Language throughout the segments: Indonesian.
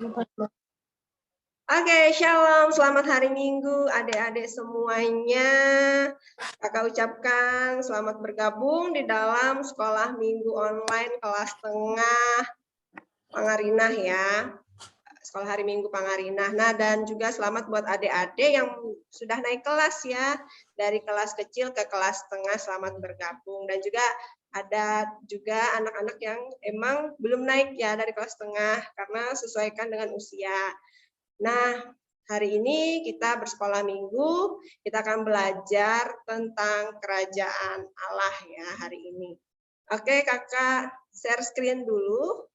Oke, shalom, selamat hari Minggu adik-adik semuanya. Kakak ucapkan selamat bergabung di dalam sekolah Minggu online kelas tengah Pangarinah ya. Sekolah hari Minggu Pangarinah. Nah, dan juga selamat buat adik-adik yang sudah naik kelas ya. Dari kelas kecil ke kelas tengah, selamat bergabung. Dan juga ada juga anak-anak yang emang belum naik ya dari kelas tengah karena sesuaikan dengan usia. Nah, hari ini kita bersekolah minggu, kita akan belajar tentang kerajaan Allah ya hari ini. Oke, kakak share screen dulu.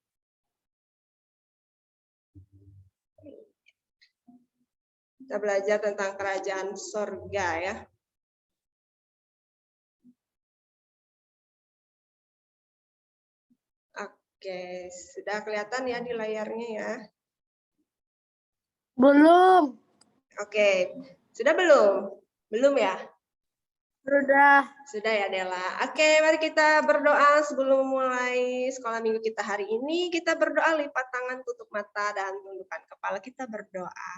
Kita belajar tentang kerajaan sorga ya. Oke, sudah kelihatan ya di layarnya ya? Belum. Oke, sudah belum? Belum ya? Sudah. Sudah ya Dela. Oke, mari kita berdoa sebelum mulai sekolah minggu kita hari ini. Kita berdoa, lipat tangan, tutup mata, dan tundukkan kepala. Kita berdoa.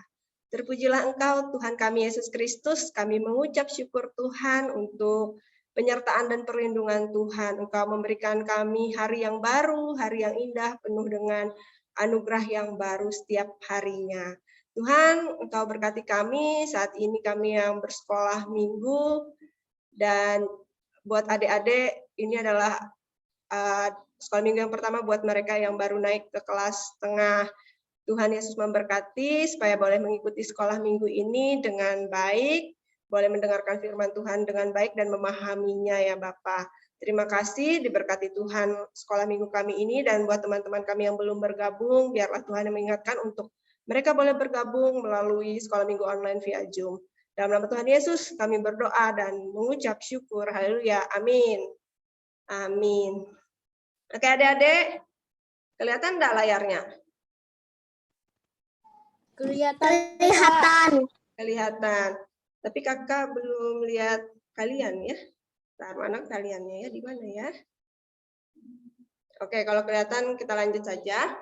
Terpujilah Engkau, Tuhan kami Yesus Kristus. Kami mengucap syukur Tuhan untuk penyertaan dan perlindungan Tuhan. Engkau memberikan kami hari yang baru, hari yang indah, penuh dengan anugerah yang baru setiap harinya. Tuhan, Engkau berkati kami, saat ini kami yang bersekolah minggu, dan buat adik-adik, ini adalah sekolah minggu yang pertama buat mereka yang baru naik ke kelas tengah. Tuhan Yesus memberkati supaya boleh mengikuti sekolah minggu ini dengan baik, boleh mendengarkan firman Tuhan dengan baik dan memahaminya ya Bapak. Terima kasih, diberkati Tuhan sekolah minggu kami ini, dan buat teman-teman kami yang belum bergabung, biarlah Tuhan yang mengingatkan untuk mereka boleh bergabung melalui sekolah minggu online via Zoom. Dalam nama Tuhan Yesus kami berdoa dan mengucap syukur. Haleluya. Amin. Amin. Oke adik-adik, kelihatan enggak layarnya? Kelihatan. Kelihatan. Tapi kakak belum lihat kalian ya. Bentar, mana kaliannya ya? Di mana ya? Oke, kalau kelihatan kita lanjut saja.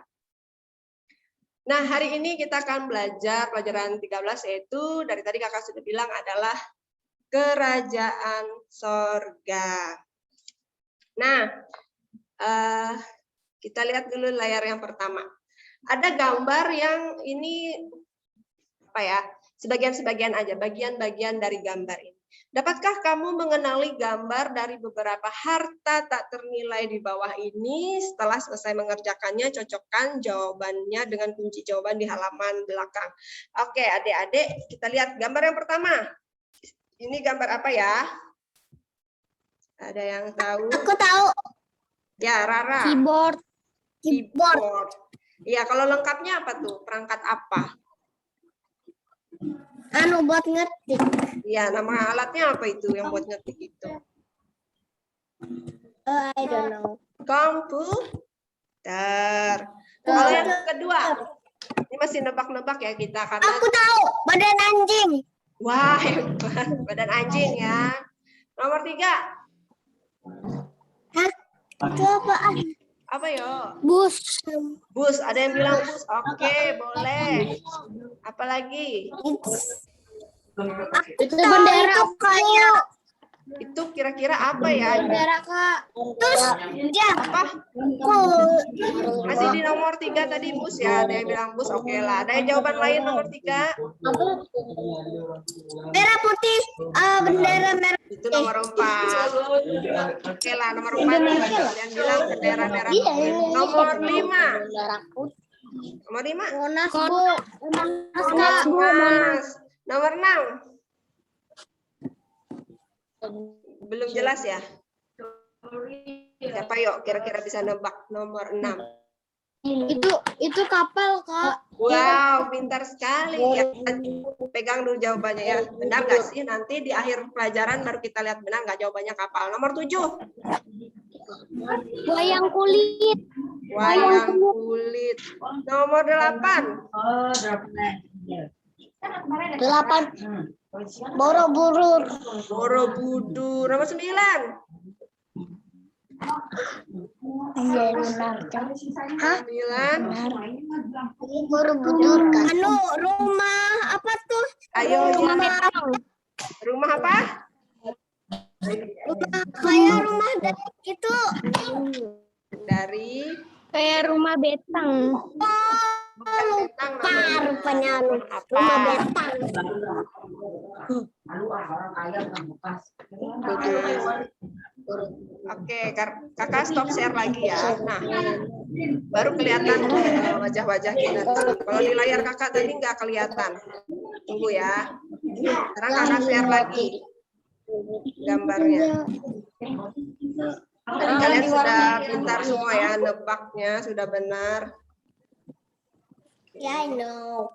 Nah, hari ini kita akan belajar pelajaran 13, yaitu dari tadi kakak sudah bilang adalah kerajaan sorga. Nah, kita lihat dulu layar yang pertama. Ada gambar yang ini apa ya? Sebagian-sebagian aja, bagian-bagian dari gambar ini. Dapatkah kamu mengenali gambar dari beberapa harta tak ternilai di bawah ini? Setelah selesai mengerjakannya, cocokkan jawabannya dengan kunci jawaban di halaman belakang. Oke, adik-adik, kita lihat gambar yang pertama. Ini gambar apa ya? Ada yang tahu? Aku tahu. Ya, Rara. Keyboard. Iya, kalau lengkapnya apa tuh? Perangkat apa? Anu buat ngetik. Iya, nama alatnya apa itu yang buat ngetik itu? I don't know. Komputer. Kalau yang kedua, ini masih nebak-nebak ya kita karena. Aku tahu, badan anjing. Wah, hebat. Badan anjing ya. Nomor 3. Hah? Itu apaan? Apa yo? Bus. Bus, ada yang bilang bus. Oke, boleh. Apalagi? Itu bendera. Itu kayak itu kira-kira apa ya? Bendera Kak. Terus dia apa? Masih di nomor 3 tadi bus ya. Ada yang bilang bus. Oke lah. Ada yang jawaban lain nomor 3? Merah putih. Bendera merah. Itu nomor 4. Oke lah, nomor 4. Kalian bilang bendera merah putih. Nomor 5. Nomor 5? Monas, Bu. Monas. Nomor 6. Belum jelas ya? Siapa yuk kira-kira bisa nebak nomor 6? Itu kapal, Kak. Wow, pintar sekali. Ya, pegang dulu jawabannya ya. Benar nggak sih? Nanti di akhir pelajaran baru kita lihat benar nggak jawabannya kapal. Nomor 7. Wayang kulit. Wayang kulit. Nomor 8. 8. Borobudur. Borobudur. Nomor 9. Hah? 9. Borobudur kan. Anu, rumah apa tuh? Ayo ya. Rumah apa? Rumah kayak rumah dari itu. Dari Kayak rumah betang. bukan betang namanya. Rupanya Apa? rumah betang. Oke, kakak stop share lagi ya. Nah, baru kelihatan wajah-wajah kita. Kalau di layar kakak tadi nggak kelihatan. Tunggu ya. Sekarang kakak share lagi gambarnya. Tadi kalian sudah pintar semua ya, nebaknya sudah benar. Ya, I know.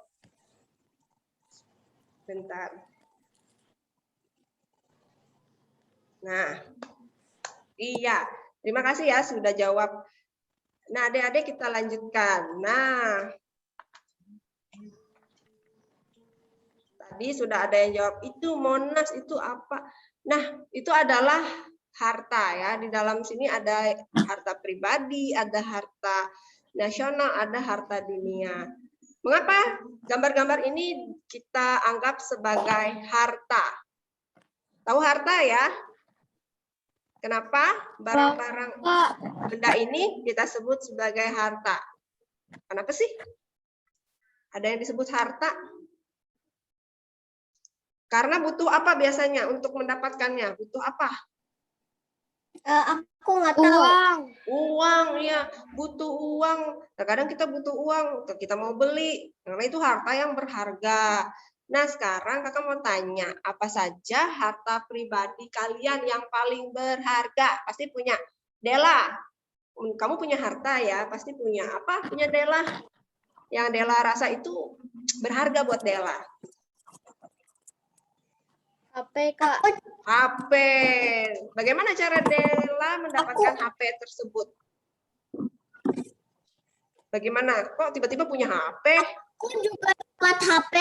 Bentar. Nah, iya. Terima kasih ya sudah jawab. Nah, adik-adik kita lanjutkan. Nah, tadi sudah ada yang jawab, itu Monas itu apa? Nah, itu adalah harta ya. Di dalam sini ada harta pribadi, ada harta nasional, ada harta dunia. Mengapa gambar-gambar ini kita anggap sebagai harta? Tahu harta ya? Kenapa barang-barang benda ini kita sebut sebagai harta? Kenapa sih? Ada yang disebut harta? Karena butuh apa biasanya untuk mendapatkannya? Butuh apa? Aku nggak tahu. Uang ya, butuh uang. Terkadang kita butuh uang, kita mau beli, karena itu harta yang berharga. Nah, sekarang kakak mau tanya, apa saja harta pribadi kalian yang paling berharga? Pasti punya. Dela, kamu punya harta ya, pasti punya. Apa punya Dela? Yang Dela rasa itu berharga buat Dela. HP, Kak. HP. Bagaimana cara Dela mendapatkan HP tersebut? Bagaimana? Kok tiba-tiba punya HP? Aku juga dapat HP.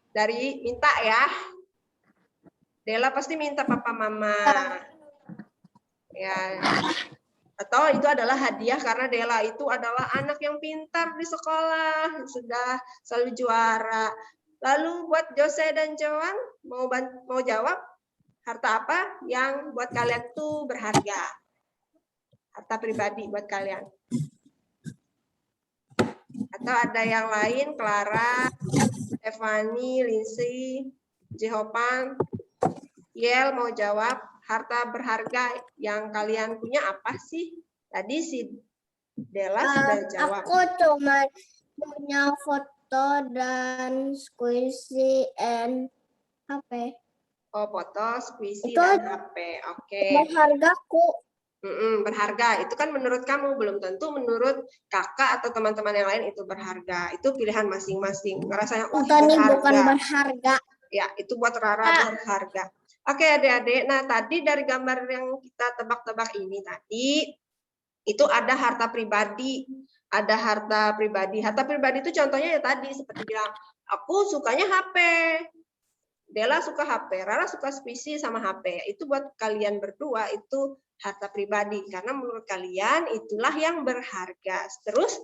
Dari minta ya. Dela pasti minta papa mama. Ya. Atau itu adalah hadiah karena Dela itu adalah anak yang pintar di sekolah, sudah selalu juara. Lalu buat Jose dan Joan mau jawab harta apa yang buat kalian tuh berharga? Harta pribadi buat kalian. Atau ada yang lain, Clara, Stefani, Lindsay, Jehopan, Yel mau jawab harta berharga yang kalian punya apa sih? Tadi si Dela sudah jawab. Aku cuma punya foto dan squishy and HP. Oh, foto, squishy, Itu dan HP. Oke. berhargaku. Berharga. Itu kan menurut kamu, belum tentu menurut kakak atau teman-teman yang lain itu berharga. Itu pilihan masing-masing. Ngerasanya, Tadi berharga. bukan berharga. Ya, itu buat Rara berharga. Oke, adik-adik. Nah, tadi dari gambar yang kita tebak-tebak ini tadi, itu ada harta pribadi. Ada harta pribadi. Harta pribadi itu contohnya ya tadi, seperti bilang, aku sukanya HP. Dela suka HP, Rara suka squishy sama HP. Itu buat kalian berdua, itu harta pribadi. Karena menurut kalian, itulah yang berharga. Terus,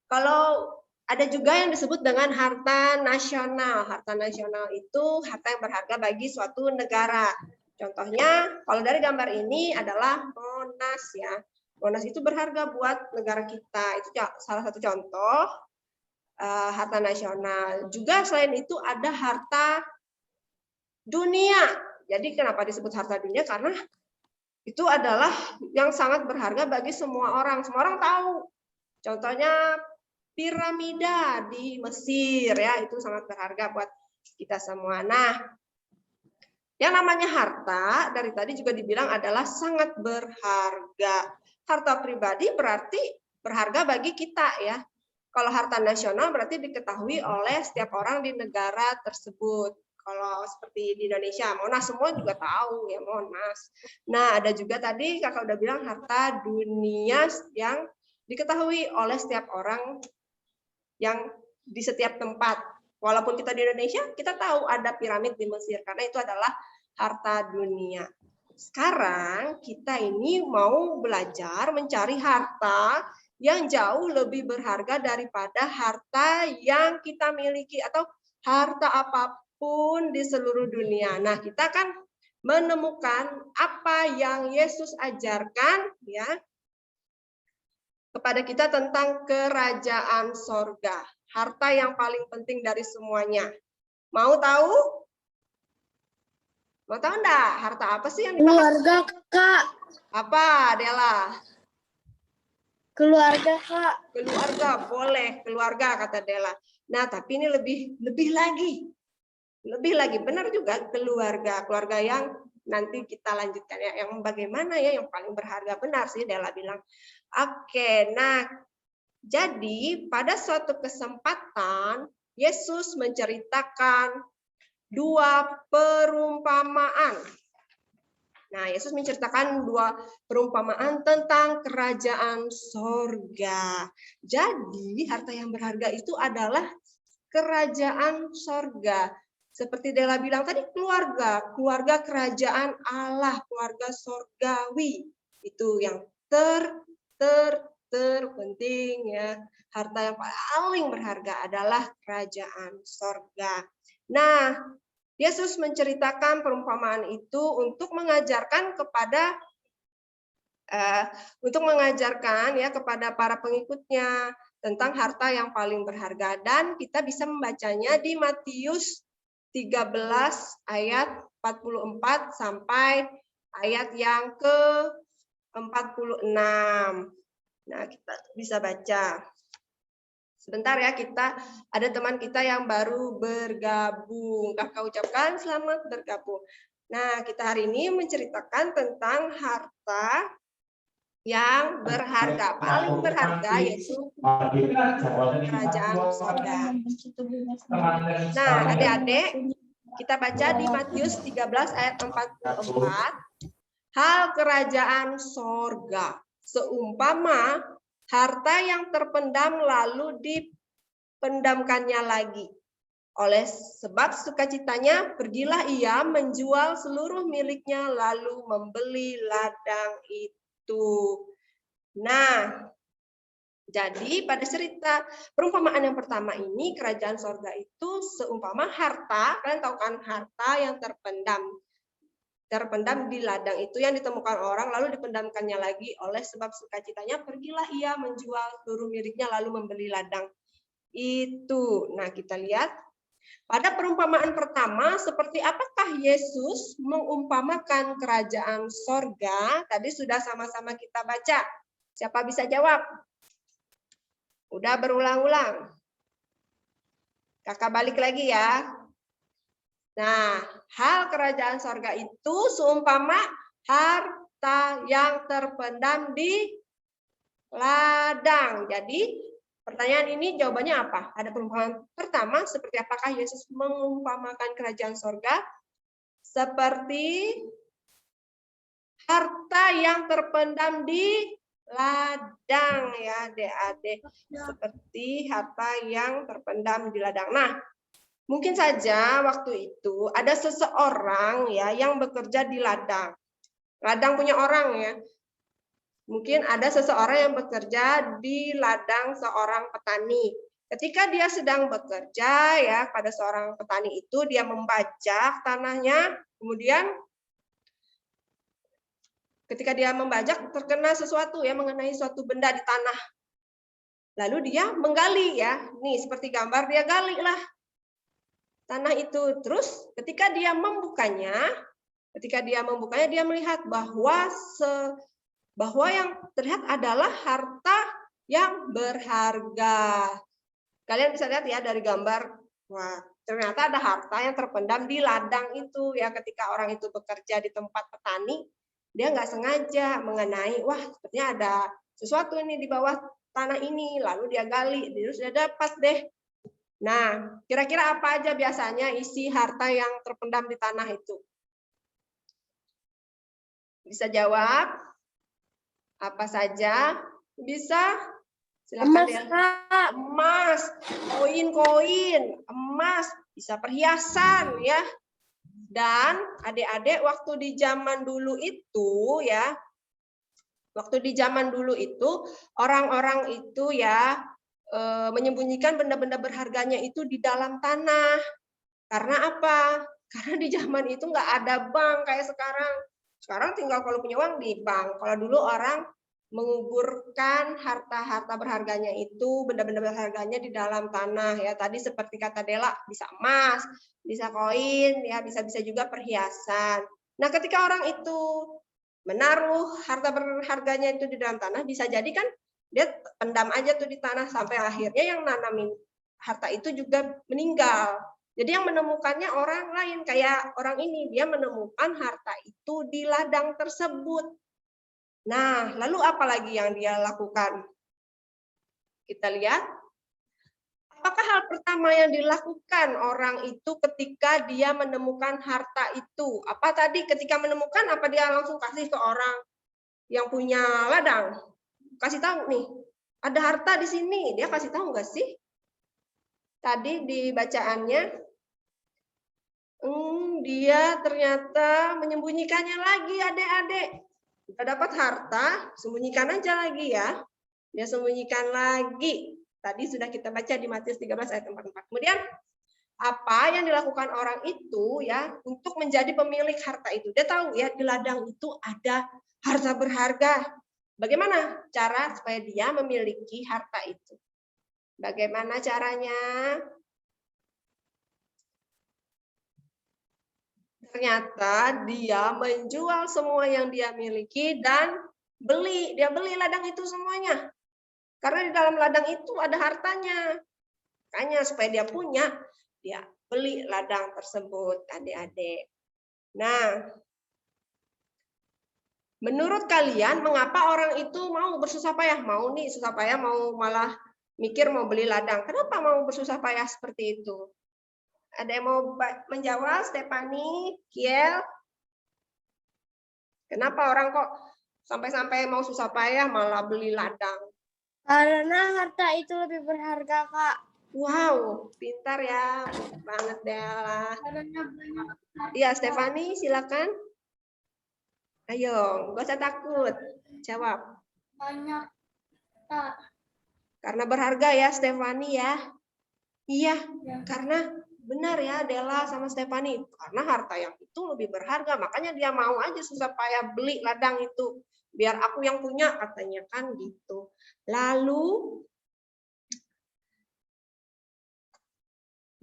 kalau ada juga yang disebut dengan harta nasional. Harta nasional itu harta yang berharga bagi suatu negara. Contohnya, kalau dari gambar ini adalah Monas ya. Monas itu berharga buat negara kita. Itu salah satu contoh harta nasional. Juga selain itu ada harta dunia. Jadi kenapa disebut harta dunia? Karena itu adalah yang sangat berharga bagi semua orang. Semua orang tahu. Contohnya piramida di Mesir ya, itu sangat berharga buat kita semua. Nah, yang namanya harta dari tadi juga dibilang adalah sangat berharga. Harta pribadi berarti berharga bagi kita ya. Kalau harta nasional berarti diketahui oleh setiap orang di negara tersebut. Kalau seperti di Indonesia, Monas semua juga tahu ya Monas. Nah, ada juga tadi kakak udah bilang harta dunia yang diketahui oleh setiap orang yang di setiap tempat. Walaupun kita di Indonesia, kita tahu ada piramid di Mesir karena itu adalah harta dunia. sekarang kita ini mau belajar mencari harta yang jauh lebih berharga daripada harta yang kita miliki atau harta apapun di seluruh dunia. Nah, kita kan menemukan apa yang Yesus ajarkan ya kepada kita tentang kerajaan sorga. Harta yang paling penting dari semuanya. Mau tahu? Mau tahu enggak? Harta apa sih yang dibahas? Keluarga, Kak. Apa, Dela? Keluarga, Kak. Keluarga, boleh. Keluarga, kata Dela. Nah, tapi ini lebih lagi. Lebih lagi, benar juga keluarga. Keluarga yang nanti kita lanjutkan ya. Yang bagaimana ya, yang paling berharga. Benar sih, Dela bilang. Oke, nah jadi pada suatu kesempatan Yesus menceritakan dua perumpamaan. Nah, Yesus menceritakan dua perumpamaan tentang kerajaan sorga. Jadi harta yang berharga itu adalah kerajaan sorga. Seperti Dela bilang tadi, keluarga kerajaan Allah, keluarga sorgawi. Itu yang terpenting ya. Harta yang paling berharga adalah kerajaan sorga. Nah, Yesus menceritakan perumpamaan itu untuk mengajarkan kepada kepada para pengikutnya tentang harta yang paling berharga, dan kita bisa membacanya di Matius 13 ayat 44 sampai ayat yang ke-46. Nah, kita bisa baca. Sebentar ya, kita ada teman kita yang baru bergabung. Kakak ucapkan selamat bergabung. Nah, kita hari ini menceritakan tentang harta yang berharga, paling berharga, yaitu kerajaan sorga. Nah, adik-adik, kita baca di Matius 13 ayat 44. Hal kerajaan sorga seumpama harta yang terpendam lalu dipendamkannya lagi. Oleh sebab sukacitanya, pergilah ia menjual seluruh miliknya lalu membeli ladang itu. Nah, jadi pada cerita perumpamaan yang pertama ini, kerajaan sorga itu seumpama harta, kalian tahu kan, harta yang terpendam di ladang itu yang ditemukan orang lalu dipendamkannya lagi. Oleh sebab sukacitanya, pergilah ia menjual seluruh miliknya lalu membeli ladang itu. Nah, kita lihat pada perumpamaan pertama, seperti apakah Yesus mengumpamakan kerajaan sorga? Tadi sudah sama-sama kita baca. Siapa bisa jawab? Udah berulang-ulang. Kakak balik lagi ya. Nah, hal kerajaan sorga itu seumpama harta yang terpendam di ladang. Jadi pertanyaan ini jawabannya apa? Ada perumpamaan pertama, seperti apakah Yesus mengumpamakan kerajaan sorga? Seperti harta yang terpendam di ladang ya, adik-adik. Seperti harta yang terpendam di ladang. Nah, mungkin saja waktu itu ada seseorang ya yang bekerja di ladang. Ladang punya orang ya. Mungkin ada seseorang yang bekerja di ladang seorang petani. Ketika dia sedang bekerja ya pada seorang petani itu, dia membajak tanahnya, kemudian ketika dia membajak terkena sesuatu ya, mengenai suatu benda di tanah. Lalu dia menggali ya. Nih seperti gambar, dia gali lah tanah itu. Terus ketika dia membukanya dia melihat bahwa yang terlihat adalah harta yang berharga. Kalian bisa lihat ya dari gambar, wah ternyata ada harta yang terpendam di ladang itu ya. Ketika orang itu bekerja di tempat petani, dia nggak sengaja mengenai, wah sepertinya ada sesuatu ini di bawah tanah ini, lalu dia gali, terus dia dapat deh. Nah, kira-kira apa aja biasanya isi harta yang terpendam di tanah itu? Bisa jawab? Apa saja? Bisa? Silakan ya. Emas, koin-koin, emas, bisa perhiasan ya. Dan adik-adik waktu di zaman dulu itu ya, orang-orang itu ya menyembunyikan benda-benda berharganya itu di dalam tanah. Karena apa? Karena di zaman itu nggak ada bank kayak sekarang. Sekarang tinggal kalau punya uang di bank. Kalau dulu orang menguburkan harta-harta berharganya itu, benda-benda berharganya di dalam tanah ya. Tadi seperti kata Dela, bisa emas, bisa koin, ya bisa-bisa juga perhiasan. Nah, ketika orang itu menaruh harta berharganya itu di dalam tanah, bisa jadi kan dia pendam aja tuh di tanah sampai akhirnya yang nanamin harta itu juga meninggal. Jadi yang menemukannya orang lain, kayak orang ini, dia menemukan harta itu di ladang tersebut. Nah, lalu apa lagi yang dia lakukan? Kita lihat. Apakah hal pertama yang dilakukan orang itu ketika dia menemukan harta itu? Apa tadi ketika menemukan, apa dia langsung kasih ke orang yang punya ladang? Kasih tahu nih, ada harta di sini. Dia kasih tahu nggak sih? Tadi di bacaannya, dia ternyata menyembunyikannya lagi, adik-adik. Kita dapat harta, sembunyikan aja lagi ya. Dia sembunyikan lagi. Tadi sudah kita baca di Matius 13 ayat 44. Kemudian apa yang dilakukan orang itu ya untuk menjadi pemilik harta itu? Dia tahu ya di ladang itu ada harta berharga. Bagaimana cara supaya dia memiliki harta itu? Bagaimana caranya? Ternyata dia menjual semua yang dia miliki dan dia beli ladang itu semuanya. Karena di dalam ladang itu ada hartanya. Makanya supaya dia punya, dia beli ladang tersebut, adik-adik. Nah, menurut kalian mengapa orang itu mau bersusah payah? Mau nih susah payah, mau malah mikir mau beli ladang. Kenapa mau bersusah payah seperti itu? Ada yang mau menjawab, Stephanie, Kiel? Kenapa orang kok sampai-sampai mau susah payah malah beli ladang? Karena harta itu lebih berharga, Kak. Wow, pintar ya, banget Dela. Karena banyak. Iya, Stephanie, silakan. Ayo, gak usah takut. Jawab. Banyak, Kak. Karena berharga ya, Stephanie ya. Iya, Ya. karena benar ya Dela sama Stephanie. Karena harta yang itu lebih berharga, makanya dia mau aja susah payah beli ladang itu. Biar aku yang punya, katanya kan gitu. Lalu,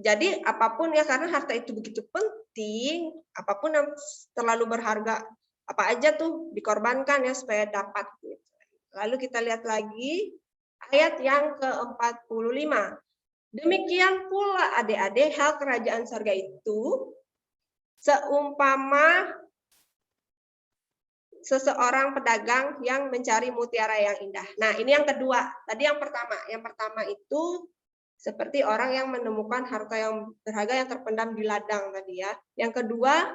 jadi apapun ya, karena harta itu begitu penting, apapun yang terlalu berharga, apa aja tuh dikorbankan ya supaya dapat. Lalu kita lihat lagi ayat yang ke-45. Demikian pula adik-adik hal kerajaan surga itu seumpama seseorang pedagang yang mencari mutiara yang indah. Nah, ini yang kedua. Tadi yang pertama. Yang pertama itu seperti orang yang menemukan harta yang berharga yang terpendam di ladang tadi ya. Yang kedua,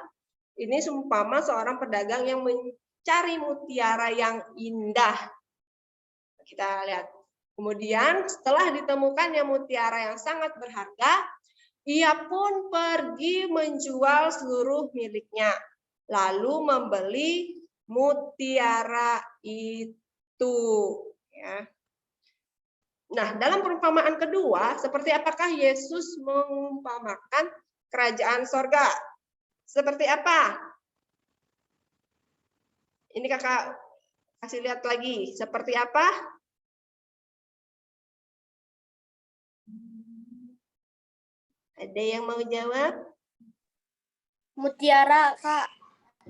ini seumpama seorang pedagang yang mencari mutiara yang indah. Kita lihat. Kemudian setelah ditemukannya mutiara yang sangat berharga, ia pun pergi menjual seluruh miliknya, lalu membeli mutiara itu. Ya. Nah, dalam perumpamaan kedua, seperti apakah Yesus mengumpamakan kerajaan sorga? Seperti apa? Ini kakak kasih lihat lagi. Seperti apa? Ada yang mau jawab? Mutiara, Kak.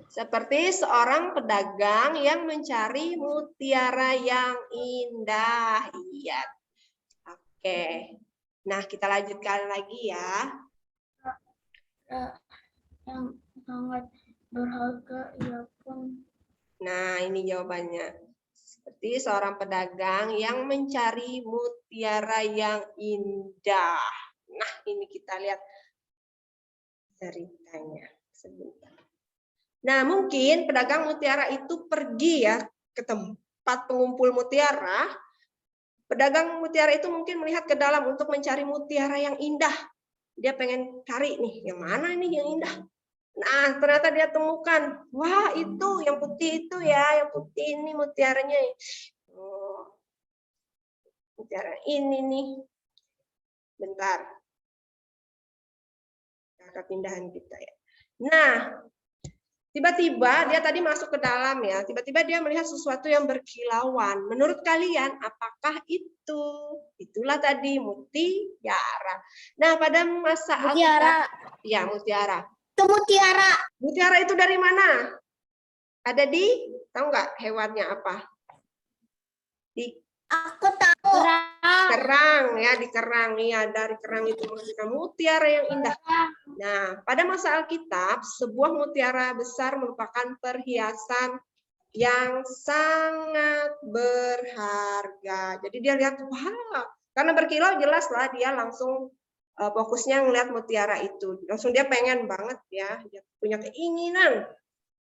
Seperti seorang pedagang yang mencari mutiara yang indah. Iya. Oke. Nah, kita lanjutkan lagi ya. Yang sangat berharga, ia pun. Nah, ini jawabannya. Seperti seorang pedagang yang mencari mutiara yang indah. Nah, ini kita lihat ceritanya sebentar. Nah, mungkin pedagang mutiara itu pergi ya ke tempat pengumpul mutiara. Pedagang mutiara itu mungkin melihat ke dalam untuk mencari mutiara yang indah. Dia pengen cari nih, yang mana ini yang indah? Nah, ternyata dia temukan, wah itu yang putih itu ya, yang putih ini mutiaranya. Oh, mutiara ini nih. Bentar. Pindahan kita ya. Nah, tiba-tiba dia tadi masuk ke dalam ya, tiba-tiba dia melihat sesuatu yang berkilauan. Menurut kalian, apakah itu? Itulah tadi mutiara. Nah, pada masa Mutiara. ya mutiara. Itu mutiara. Mutiara itu dari mana? Ada di, tahu nggak hewannya apa? Di Aku tahu. kerang ya, di kerang ya, dari kerang itu menghasilkan mutiara yang indah. Nah, pada masa Alkitab, sebuah mutiara besar merupakan perhiasan yang sangat berharga. Jadi dia lihat, wah, karena berkilau jelas lah dia langsung fokusnya ngelihat mutiara itu. Langsung dia pengen banget ya, dia punya keinginan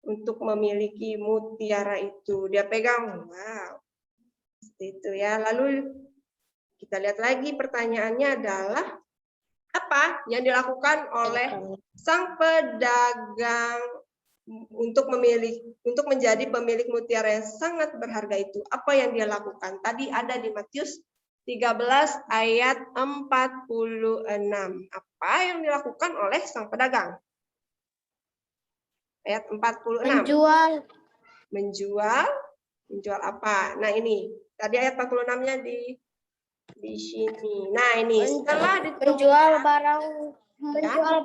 untuk memiliki mutiara itu. Dia pegang, wow, seperti itu ya. Lalu kita lihat lagi pertanyaannya adalah apa yang dilakukan oleh sang pedagang untuk menjadi pemilik mutiara yang sangat berharga itu? Apa yang dia lakukan? Tadi ada di Matius 13 ayat 46. Apa yang dilakukan oleh sang pedagang? Ayat 46. Menjual apa? Nah, ini. Tadi ayat 46-nya di sini. Nah, ini setelah menjual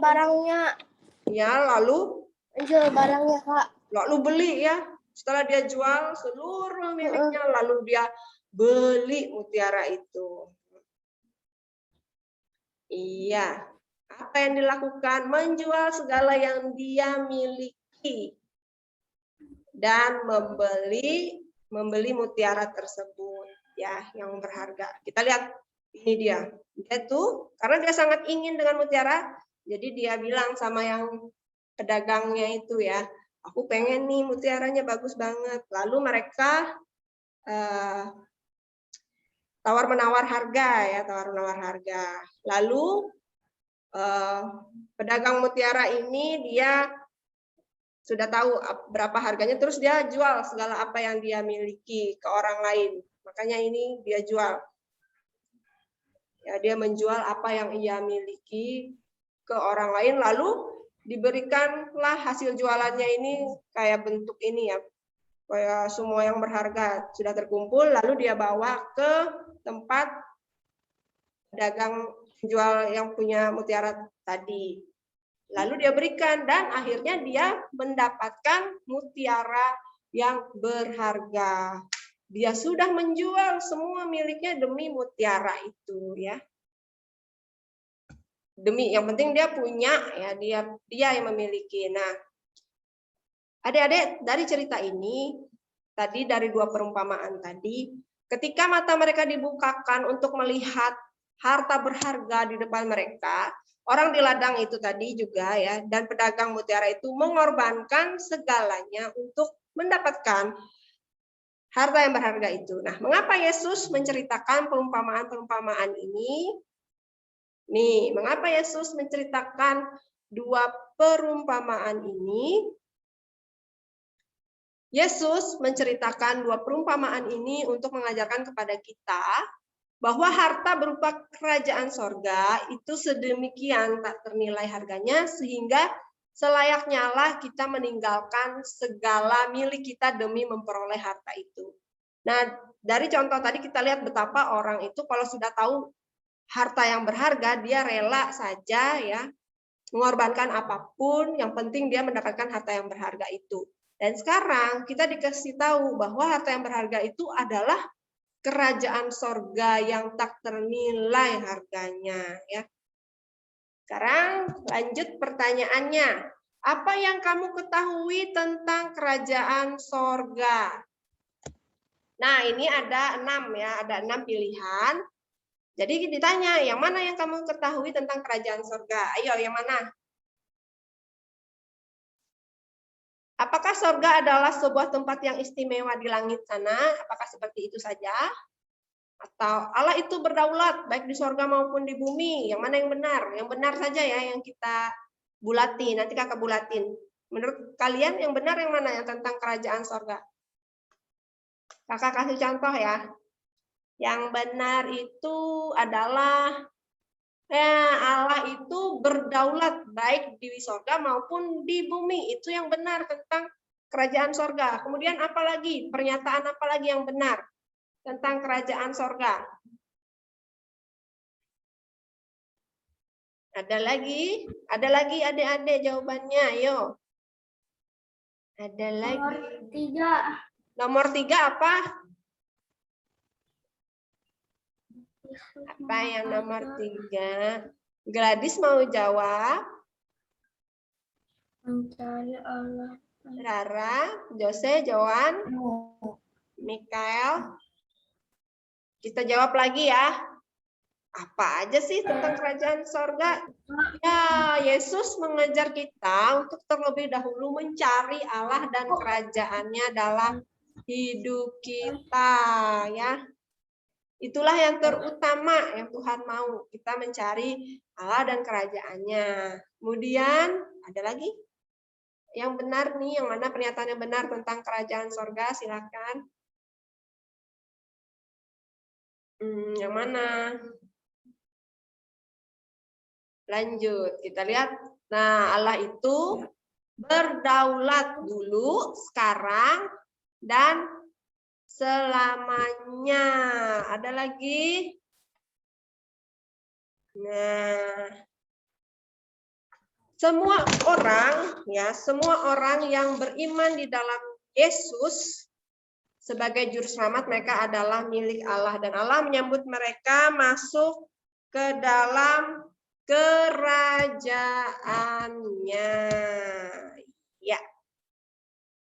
barangnya. Ya, lalu Menjual barangnya, Kak. Lalu beli ya. Setelah dia jual seluruh miliknya, lalu dia beli mutiara itu. Iya. Apa yang dilakukan? Menjual segala yang dia miliki dan membeli mutiara tersebut ya, yang berharga. Kita lihat ini dia. Dia tuh karena dia sangat ingin dengan mutiara, jadi dia bilang sama yang pedagangnya itu ya, aku pengen nih mutiaranya bagus banget. Lalu mereka tawar-menawar harga ya, tawar-menawar harga. Lalu pedagang mutiara ini dia sudah tahu berapa harganya, terus dia jual segala apa yang dia miliki ke orang lain. Makanya ini dia jual. Ya, dia menjual apa yang ia miliki ke orang lain, lalu diberikanlah hasil jualannya ini kayak bentuk ini ya, kayak semua yang berharga sudah terkumpul, lalu dia bawa ke tempat pedagang penjual yang punya mutiara tadi. Lalu dia berikan dan akhirnya dia mendapatkan mutiara yang berharga. Dia sudah menjual semua miliknya demi mutiara itu ya. Demi yang penting dia punya ya, dia yang memiliki. Nah, adik-adik dari cerita ini tadi dari dua perumpamaan tadi, ketika mata mereka dibukakan untuk melihat harta berharga di depan mereka, orang di ladang itu tadi juga ya, dan pedagang mutiara itu mengorbankan segalanya untuk mendapatkan harta yang berharga itu. Nah, mengapa Yesus menceritakan perumpamaan-perumpamaan ini? Nih, mengapa Yesus menceritakan dua perumpamaan ini? Yesus menceritakan dua perumpamaan ini untuk mengajarkan kepada kita bahwa harta berupa kerajaan sorga itu sedemikian tak ternilai harganya sehingga selayaknya lah kita meninggalkan segala milik kita demi memperoleh harta itu. Nah, dari contoh tadi kita lihat betapa orang itu kalau sudah tahu harta yang berharga, dia rela saja ya mengorbankan apapun, yang penting dia mendapatkan harta yang berharga itu. Dan sekarang kita dikasih tahu bahwa harta yang berharga itu adalah kerajaan sorga yang tak ternilai harganya ya. Sekarang lanjut pertanyaannya. Apa yang kamu ketahui tentang kerajaan sorga? Nah, ini ada 6 ya, ada 6 pilihan. Jadi ditanya, yang mana yang kamu ketahui tentang kerajaan sorga? Ayo, yang mana? Apakah sorga adalah sebuah tempat yang istimewa di langit sana? Apakah seperti itu saja? Atau Allah itu berdaulat baik di sorga maupun di bumi? Yang mana yang benar? Yang benar saja ya yang kita Bulatin, nanti kakak bulatin. Menurut kalian yang benar yang mana yang tentang kerajaan sorga? Kakak kasih contoh ya. Yang benar itu adalah Allah itu berdaulat baik di sorga maupun di bumi. Itu yang benar tentang kerajaan sorga. Kemudian apalagi? Pernyataan apalagi yang benar tentang kerajaan sorga? Ada lagi adik-adik jawabannya, ayo. Ada lagi. Nomor 3 apa? Apa yang nomor 3? Gladys mau jawab? Mencari Allah. Rara, Jose, Joan, Mikael. Kita jawab lagi ya. Apa aja sih tentang kerajaan sorga? Ya, Yesus mengajar kita untuk terlebih dahulu mencari Allah dan kerajaannya dalam hidup kita, ya. Itulah yang terutama yang Tuhan mau, kita mencari Allah dan kerajaannya. Kemudian ada lagi yang benar nih, yang mana pernyataan yang benar tentang kerajaan sorga? Silakan. Yang mana? Lanjut, kita lihat. Nah, Allah itu berdaulat dulu, sekarang, dan selamanya. Ada lagi? Nah, semua orang yang beriman di dalam Yesus sebagai juru selamat, mereka adalah milik Allah, dan Allah menyambut mereka masuk ke dalam kerajaannya. Ya.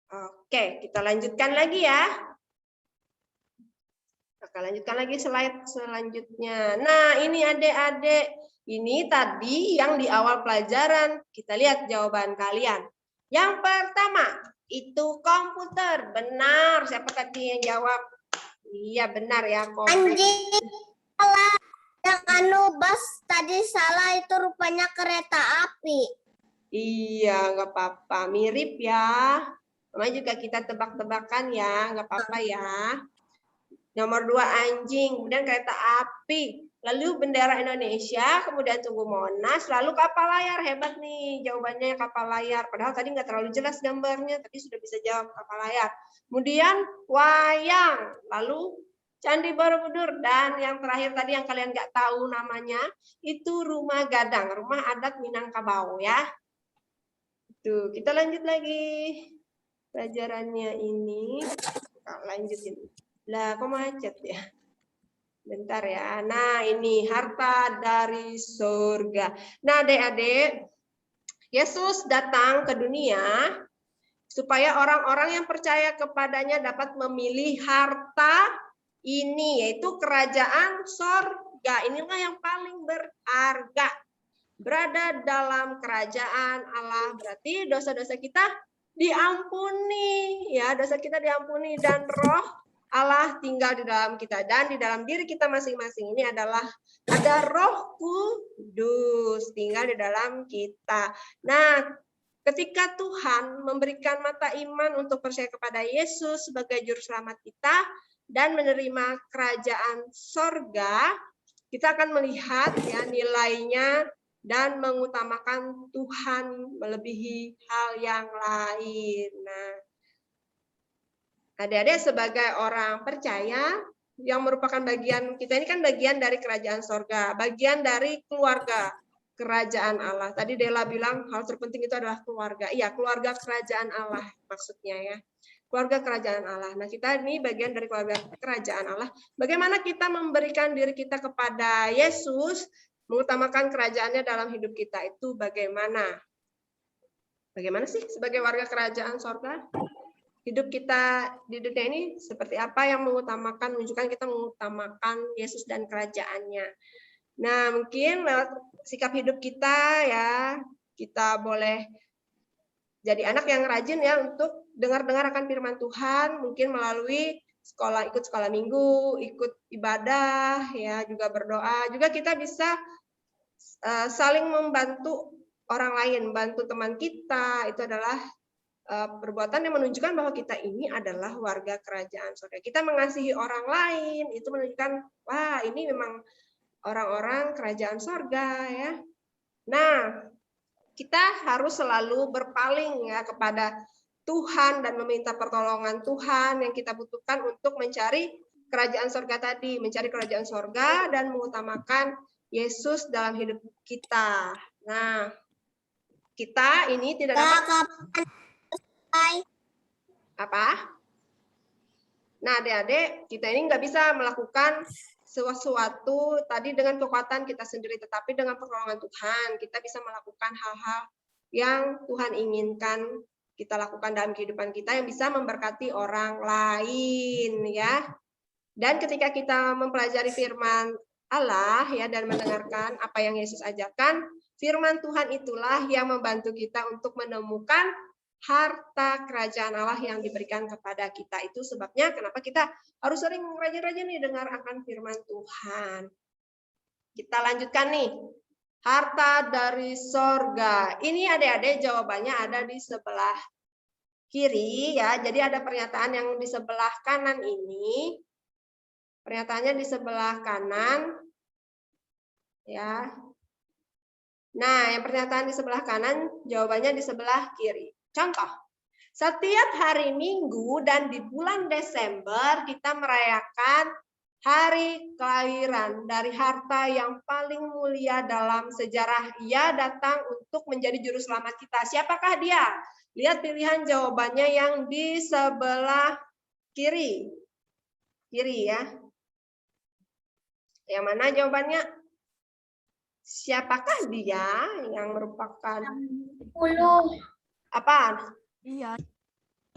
Oke, kita lanjutkan lagi ya. Oke, lanjutkan lagi slide selanjutnya. Nah, ini adik-adik, ini tadi yang di awal pelajaran. Kita lihat jawaban kalian. Yang pertama, itu komputer. Benar. Siapa tadi yang jawab? Iya, benar ya, komputer. Anjing salah. Yang bus tadi salah, itu rupanya kereta api. Iya, nggak apa-apa. Mirip ya. Namanya juga kita tebak-tebakan ya, nggak apa-apa ya. Nomor 2 anjing, kemudian kereta api, lalu bendera Indonesia, kemudian Tugu Monas, lalu kapal layar. Hebat nih jawabannya kapal layar. Padahal tadi nggak terlalu jelas gambarnya, tapi sudah bisa jawab kapal layar. Kemudian wayang, lalu Candi Borobudur, dan yang terakhir tadi yang kalian nggak tahu namanya, itu rumah gadang, rumah adat Minangkabau ya. Tuh, kita lanjut lagi pelajarannya ini. Lanjutin. Lah, kok macet ya? Bentar ya. Nah, ini harta dari surga. Nah, adik-adik, Yesus datang ke dunia supaya orang-orang yang percaya kepadanya dapat memilih harta ini, yaitu kerajaan sorga. Inilah yang paling berharga. Berada dalam kerajaan Allah, berarti dosa-dosa kita diampuni, ya, dosa kita diampuni, dan roh Allah tinggal di dalam kita, dan di dalam diri kita masing-masing ini adalah ada Roh Kudus tinggal di dalam kita. Nah, ketika Tuhan memberikan mata iman untuk percaya kepada Yesus sebagai juru selamat kita dan menerima kerajaan sorga, kita akan melihat ya nilainya dan mengutamakan Tuhan melebihi hal yang lain. Nah, adik-adik sebagai orang percaya yang merupakan bagian, kita ini kan bagian dari kerajaan sorga, bagian dari keluarga kerajaan Allah. Tadi Dela bilang hal terpenting itu adalah keluarga. Iya, keluarga kerajaan Allah maksudnya ya. Keluarga kerajaan Allah. Nah, kita ini bagian dari keluarga kerajaan Allah. Bagaimana kita memberikan diri kita kepada Yesus, mengutamakan kerajaannya dalam hidup kita, itu bagaimana? Bagaimana sih sebagai warga kerajaan sorga? Hidup kita di dunia ini seperti apa yang mengutamakan, menunjukkan kita mengutamakan Yesus dan kerajaannya. Nah, mungkin lewat sikap hidup kita ya, kita boleh jadi anak yang rajin ya untuk dengar-dengar akan firman Tuhan, mungkin melalui sekolah, ikut sekolah minggu, ikut ibadah, ya juga berdoa. Juga kita bisa saling membantu orang lain, bantu teman kita, itu adalah perbuatan yang menunjukkan bahwa kita ini adalah warga kerajaan surga. Kita mengasihi orang lain, itu menunjukkan, wah ini memang orang-orang kerajaan surga ya. Nah, kita harus selalu berpaling ya kepada Tuhan dan meminta pertolongan Tuhan yang kita butuhkan untuk mencari kerajaan surga tadi, mencari kerajaan surga dan mengutamakan Yesus dalam hidup kita. Nah, kita ini tidak dapat apa? Nah, adik-adik, kita ini nggak bisa melakukan sesuatu tadi dengan kekuatan kita sendiri, tetapi dengan pertolongan Tuhan, kita bisa melakukan hal-hal yang Tuhan inginkan kita lakukan dalam kehidupan kita yang bisa memberkati orang lain, ya. Dan ketika kita mempelajari firman Allah ya dan mendengarkan apa yang Yesus ajarkan, firman Tuhan itulah yang membantu kita untuk menemukan harta kerajaan Allah yang diberikan kepada kita. Itu sebabnya kenapa kita harus sering rajin-rajin nih dengar akan firman Tuhan. Kita lanjutkan nih. Harta dari sorga. Ini adik-adik jawabannya ada di sebelah kiri ya. Jadi ada pernyataan yang di sebelah kanan ini. Pernyataannya di sebelah kanan. Ya. Nah, yang pernyataan di sebelah kanan, jawabannya di sebelah kiri. Contoh, setiap hari Minggu dan di bulan Desember kita merayakan hari kelahiran dari harta yang paling mulia dalam sejarah. Ia datang untuk menjadi juru selamat kita. Siapakah dia? Lihat pilihan jawabannya yang di sebelah kiri. Kiri ya. Yang mana jawabannya? Siapakah dia yang merupakan 10. Apa? Iya.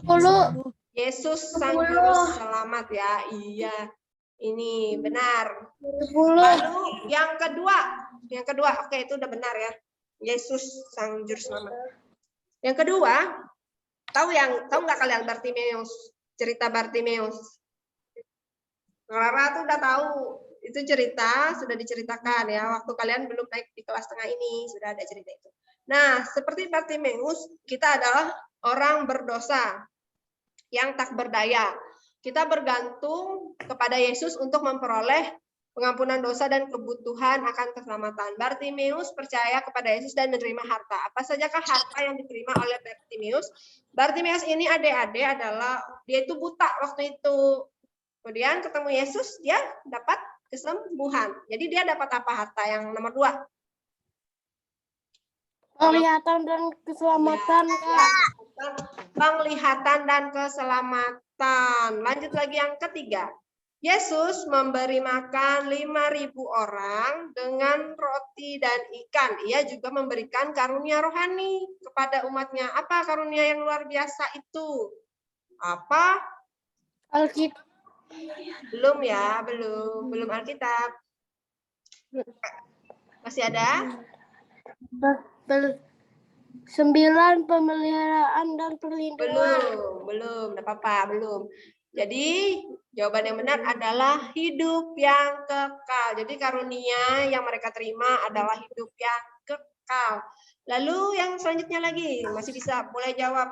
10. Yesus sang juru selamat ya. Iya. Ini benar. 10. Lalu yang kedua, oke itu udah benar ya. Yesus sang juru selamat. Yang kedua, tahu nggak kalian Bartimeus? Cerita Bartimeus. Clara tuh udah tahu. Itu cerita sudah diceritakan ya. Waktu kalian belum naik di kelas tengah ini sudah ada cerita itu. Nah, seperti Bartimeus, kita adalah orang berdosa yang tak berdaya. Kita bergantung kepada Yesus untuk memperoleh pengampunan dosa dan kebutuhan akan keselamatan. Bartimeus percaya kepada Yesus dan menerima harta. Apa sajakah harta yang diterima oleh Bartimeus? Bartimeus ini adik-adik adalah, dia itu buta waktu itu. Kemudian ketemu Yesus, dia dapat kesembuhan. Jadi dia dapat apa harta yang nomor 2? Penglihatan dan keselamatan. Ya, penglihatan dan keselamatan. Lanjut lagi yang ketiga. Yesus memberi makan 5.000 orang dengan roti dan ikan. Ia juga memberikan karunia rohani kepada umatnya. Apa karunia yang luar biasa itu? Apa? Alkitab. Belum ya, belum Alkitab. Masih ada? 9 pemeliharaan dan perlindungan. Belum, enggak apa-apa, belum. Jadi jawaban yang benar adalah hidup yang kekal. Jadi karunia yang mereka terima adalah hidup yang kekal. Lalu yang selanjutnya lagi, masih bisa mulai jawab.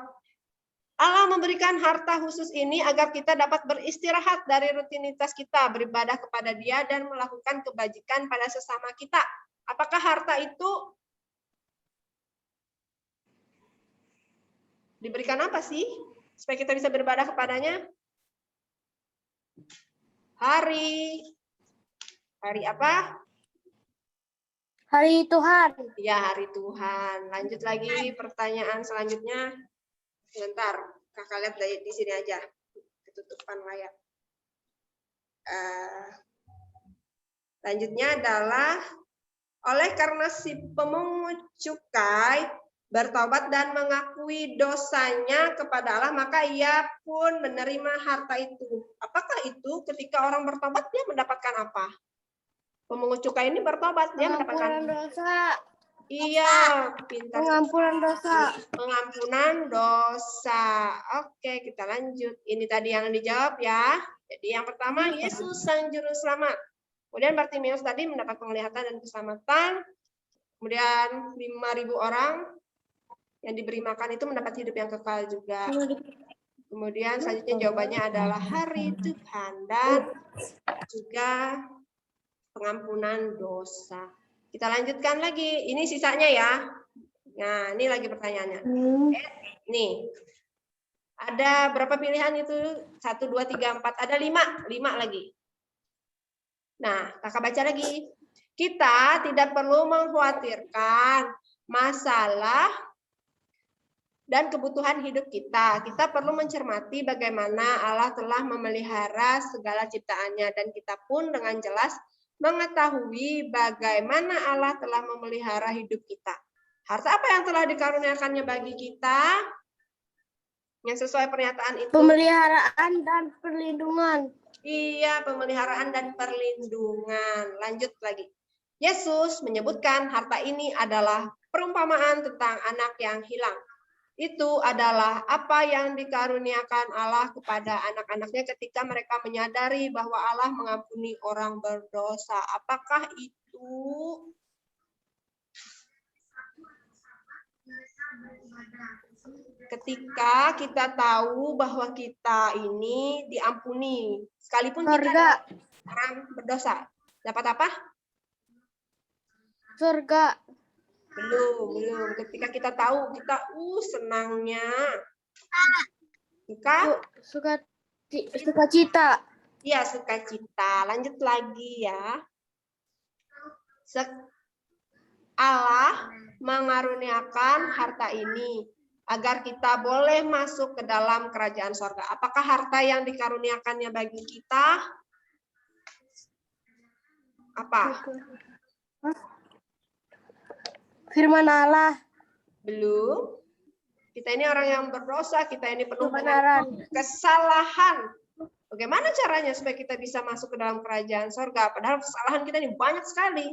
Allah memberikan harta khusus ini agar kita dapat beristirahat dari rutinitas kita, beribadah kepada Dia dan melakukan kebajikan pada sesama kita. Apakah harta itu diberikan apa sih? Supaya kita bisa beribadah kepadanya? Hari apa? Hari Tuhan. Ya, hari Tuhan. Lanjut lagi pertanyaan selanjutnya. Sebentar, kakak lihat di sini aja. Ketutupan layar. Selanjutnya adalah, oleh karena si pemungut cukai bertobat dan mengakui dosanya kepada Allah, maka ia pun menerima harta itu. Apakah itu ketika orang bertobat dia mendapatkan apa? Pemungut cukai ini bertobat, dia mendapatkan dosa. Iya, pintar. Pengampunan dosa. Pengampunan dosa. Oke, kita lanjut. Ini tadi yang dijawab ya. Jadi yang pertama, Yesus sang juru selamat. Kemudian Bartimeus tadi mendapat penglihatan dan keselamatan. Kemudian 5.000 orang yang diberi makan itu mendapat hidup yang kekal juga. Kemudian selanjutnya jawabannya adalah hari Tuhan dan juga pengampunan dosa. Kita lanjutkan lagi. Ini sisanya ya. Nah, ini lagi pertanyaannya. Nih. Ada berapa pilihan itu? 1, 2, 3, 4. Ada 5. 5 lagi. Nah, kakak baca lagi. Kita tidak perlu mengkhawatirkan masalah dan kebutuhan hidup kita. Kita perlu mencermati bagaimana Allah telah memelihara segala ciptaannya. Dan kita pun dengan jelas mengetahui bagaimana Allah telah memelihara hidup kita. Harta apa yang telah dikaruniakannya bagi kita? Yang sesuai pernyataan itu. Pemeliharaan dan perlindungan. Iya, pemeliharaan dan perlindungan. Lanjut lagi. Yesus menyebutkan harta ini adalah perumpamaan tentang anak yang hilang. Itu adalah apa yang dikaruniakan Allah kepada anak-anaknya ketika mereka menyadari bahwa Allah mengampuni orang berdosa. Apakah itu? Ketika kita tahu bahwa kita ini diampuni, sekalipun kita orang berdosa. Dapat apa? Surga. Belum. Ketika kita tahu, kita senangnya. Sukacita. Iya, sukacita. Lanjut lagi ya. Allah mengaruniakan harta ini agar kita boleh masuk ke dalam kerajaan sorga. Apakah harta yang dikaruniakannya bagi kita? Apa? Firman Allah. Belum. Kita ini orang yang berdosa, kita ini penuh dengan kesalahan. Bagaimana caranya supaya kita bisa masuk ke dalam kerajaan sorga? Padahal kesalahan kita ini banyak sekali.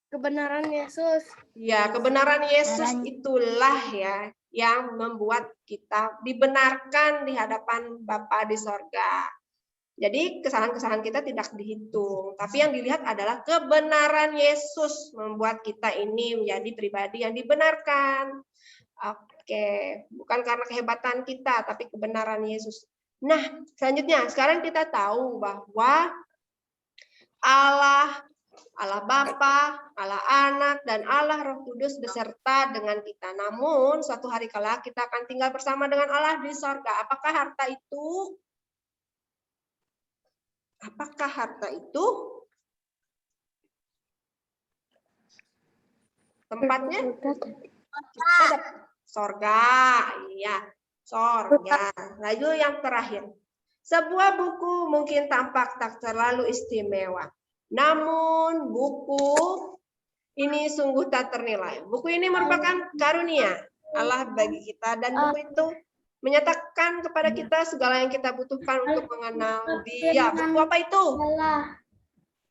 Kebenaran Yesus. Ya, kebenaran Yesus itulah ya yang membuat kita dibenarkan di hadapan Bapa di sorga. Jadi kesalahan-kesalahan kita tidak dihitung, tapi yang dilihat adalah kebenaran Yesus membuat kita ini menjadi pribadi yang dibenarkan. Oke, bukan karena kehebatan kita, tapi kebenaran Yesus. Nah, selanjutnya sekarang kita tahu bahwa Allah Bapa, Allah Anak, dan Allah Roh Kudus beserta dengan kita. Namun, suatu hari kelak kita akan tinggal bersama dengan Allah di sorga. Apakah harta itu? Tempatnya? Sorga. Iya, sorga. Lalu yang terakhir. Sebuah buku mungkin tampak tak terlalu istimewa. Namun buku ini sungguh tak ternilai. Buku ini merupakan karunia Allah bagi kita dan buku itu menyatakan kepada kita segala yang kita butuhkan untuk mengenal Dia. Buku apa itu?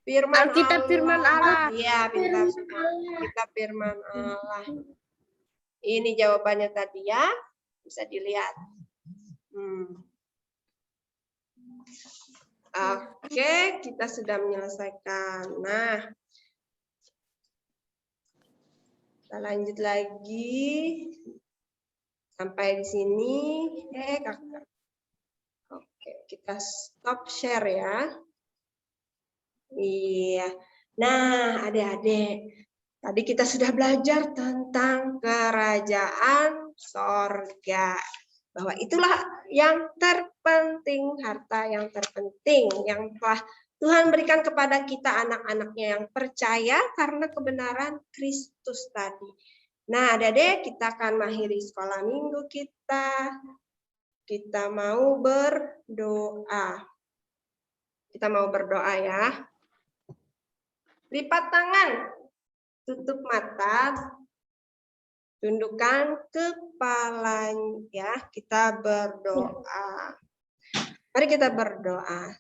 Firman Alkitab Firman Allah. Iya, Alkitab Firman Allah. Ini jawabannya tadi ya. Bisa dilihat. Oke, kita sudah menyelesaikan. Nah, kita lanjut lagi sampai di sini. Kakak. Oke, kita stop share ya. Iya. Nah, adik-adik, tadi kita sudah belajar tentang kerajaan sorga. Bahwa itulah yang terpenting, harta yang terpenting yang telah Tuhan berikan kepada kita anak-anaknya yang percaya karena kebenaran Kristus tadi. Nah, adik-adik, kita akan mengakhiri sekolah minggu kita. Kita mau berdoa. Kita mau berdoa ya. Lipat tangan, tutup mata, tundukkan kepalanya ya, kita berdoa. Mari kita berdoa.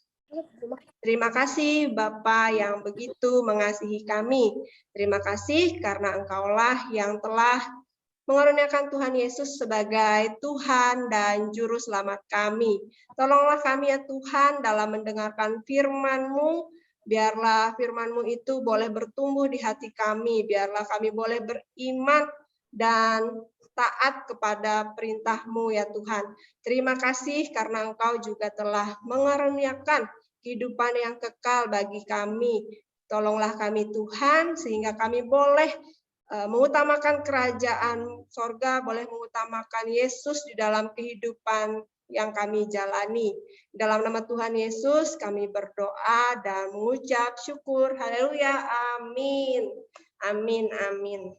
Terima kasih Bapa yang begitu mengasihi kami. Terima kasih karena Engkaulah yang telah mengaruniakan Tuhan Yesus sebagai Tuhan dan Juru Selamat kami. Tolonglah kami ya Tuhan dalam mendengarkan firman-Mu, Biarlah firman-Mu itu boleh bertumbuh di hati kami. Biarlah kami boleh beriman dan taat kepada perintah-Mu ya Tuhan. Terima kasih karena Engkau juga telah mengaruniakan kehidupan yang kekal bagi kami. Tolonglah kami Tuhan, sehingga kami boleh mengutamakan kerajaan sorga, boleh mengutamakan Yesus di dalam kehidupan yang kami jalani. Dalam nama Tuhan Yesus kami berdoa dan mengucap syukur. Haleluya, amin. Amin, amin.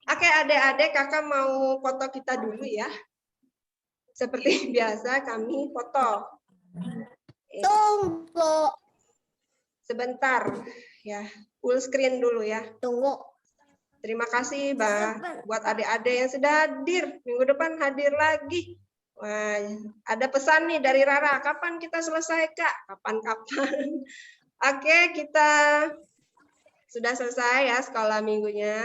Oke, adik-adik, kakak mau foto kita dulu ya. Seperti biasa kami foto. Tunggu. Sebentar ya, full screen dulu ya. Tunggu. Terima kasih buat adik-adik yang sudah hadir. Minggu depan hadir lagi. Wah, ada pesan nih dari Rara. Kapan kita selesai, Kak? Kapan-kapan. Oke, kita sudah selesai ya sekolah minggunya.